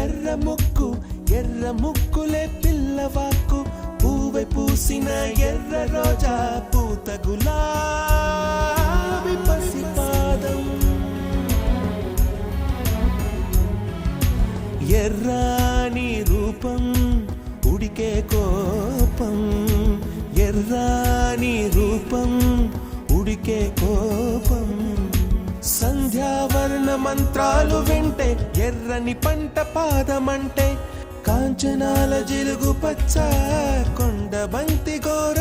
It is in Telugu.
ఎర్ర ముక్కు ఎర్ర ముక్కులే పిల్లవాకు పూవై పూసిన ఎర్ర రోజా పూత గులాబీ పసిపాదం ఎర్రాని రూపం ఉడికే కోపం ఎర్రాని రూపం ఉడికే కోపం సంధ్యావర్ణ మంత్రాలు వింటే ఎర్రని పంట పాదమంటే కాంచనాల జిలుగు పచ్చ కొండ బంతి గోర